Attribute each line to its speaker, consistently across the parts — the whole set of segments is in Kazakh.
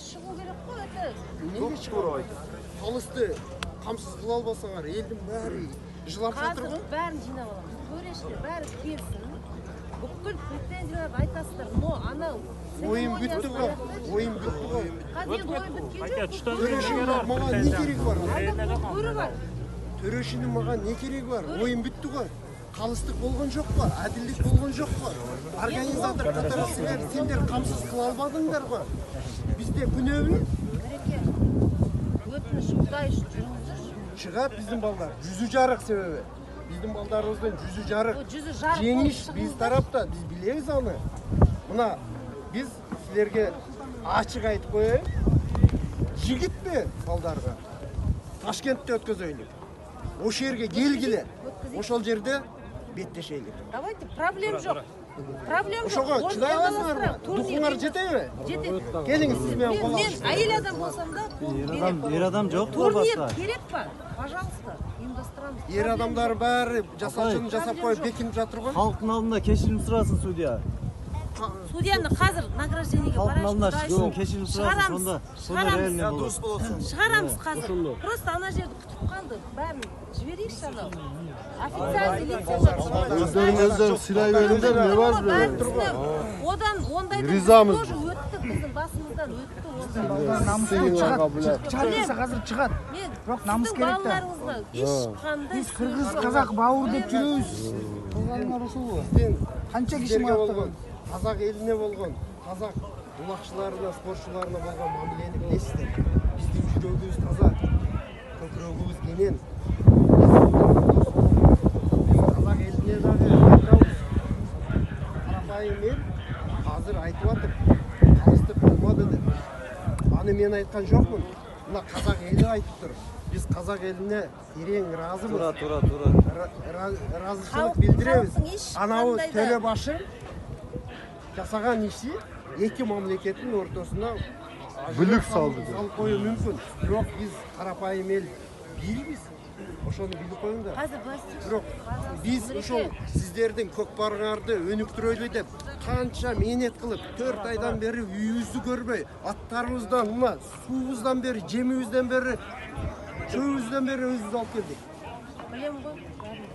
Speaker 1: шығу керек қой, это.
Speaker 2: Неге шығу? Қалысты қамсыз қыла албасаңар, елдің бәрі жылап жатыр ғой.
Speaker 1: Қазір бәрін жинап аламыз. Төрешілер бәрі келсін. Бүкіл претензияларды айтасыздар. Но анау
Speaker 2: Ойын бітті ғой. Ойын бітті ғой.
Speaker 1: Қазір енді ойын біткен жоқ.
Speaker 2: Төрешінің маған не керегі бар?
Speaker 1: Көрі бар.
Speaker 2: Төрешінің маған не керегі бар? Ойын бітті ғой. Қалыстық болған жоқ па? Әділдік болған жоқ па? Организатор қатарасыңдар, сендер қамсыз қыла албадыңдар ғой. Бізде күнәуі
Speaker 1: Өтініш Құдай үшін жүріңіздерші.
Speaker 2: шығады біздің балдар. Жүзі жарық себебі. Біздің балдарымыздың жүзі жарық. Жеңіш біз тарапта, біз білеміз аны. Мына біз сіздерге ашық айтып қояйын. Жігіт пе балдарға? Ташкентте өткізейлік. Осы жерге келгіле. Ошол жерде беттешейлік.
Speaker 1: Давайте, проблем жоқ. Проблем жоқ.
Speaker 2: Ошоға чыдай аласыңар ма? Духыңар жете ме?
Speaker 1: Жетеді.
Speaker 2: Келіңіз сізбен қол
Speaker 1: Мен әйел адам болсам да,
Speaker 3: Ер адам жоқ па
Speaker 1: турнир
Speaker 3: басқа?
Speaker 1: керек па? Пожалуйста, ұйымдастырамыз.
Speaker 2: Ер адамдар бәрі жасалшыны жасап қойып бекініп жатыр ғой.
Speaker 3: Халықтың алдында кешірім сұрасын судья.
Speaker 1: Судьяны қазір награждениеге
Speaker 3: Халықтың алдында
Speaker 1: барайық.
Speaker 3: кешірім сұрасын, сонда реально болады.
Speaker 1: Шығарамыз қазір. Просто ана жерді күтіп қалды. Бәрін жіберейікші анау. Официальный лицензия.
Speaker 4: Өздеріңізден сыйлай беріңдер, не бар бе?
Speaker 1: Одан ондайды
Speaker 4: Ризамыз.
Speaker 1: тоже өтті, біздің басымыздан өтті.
Speaker 5: Шығады қазір шығады. Жоқ, намыс керек та.
Speaker 1: Балаларыңызға ешқандай
Speaker 5: Біз қырғыз, қазақ бауыр деп жүрөбүз. Болғандар ошол го. Қанша киши
Speaker 2: болған, қазақ еліне болған, қазақ бұлақшыларына, спортшыларына болған мамилені білесіздер. Біздің жүрегіміз таза, көкірегіміз кенен. Қазақ еліне дағы айтамыз. Қарапайым ел қазір айтып жатыр, қалыстық болмады деп. Аны мен айтқан жоқпын. Мына қазақ елі айтып тұр. Біз қазақ еліне терең разымыз.
Speaker 3: Тура.
Speaker 2: Разышылық білдіреміз. Анау Төлебашы жасаған иши екі мемлекеттің ортасына
Speaker 4: Бүлік салды.
Speaker 2: Салып қою мүмкін. Жоқ, біз қарапайым ел билбіз. Ошоны біліп қойыңдар.
Speaker 1: Қазір бастық.
Speaker 2: Жоқ, біз ошол сіздердің көкпарыңарды өнүктүрөлү деп қанша менет қылып 4 айдан бері үйүбүздү көрбөй, аттарыбыздан, мына суубуздан бери, жемибизден бери, чөйүбүздөн бери өзүбүз алып келдик.
Speaker 1: Білем ғой.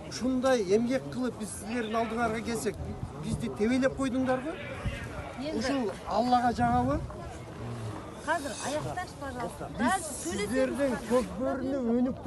Speaker 2: Ушундай эмгек кылып биз силердин алдыңарга келсек, бизди тебелеп койдуңдар го. Ушул Аллага жагабы.
Speaker 1: Қазір аяқташы, пожалуйста.
Speaker 2: Биз сіздердин көкпөрүнү өнүктүрүп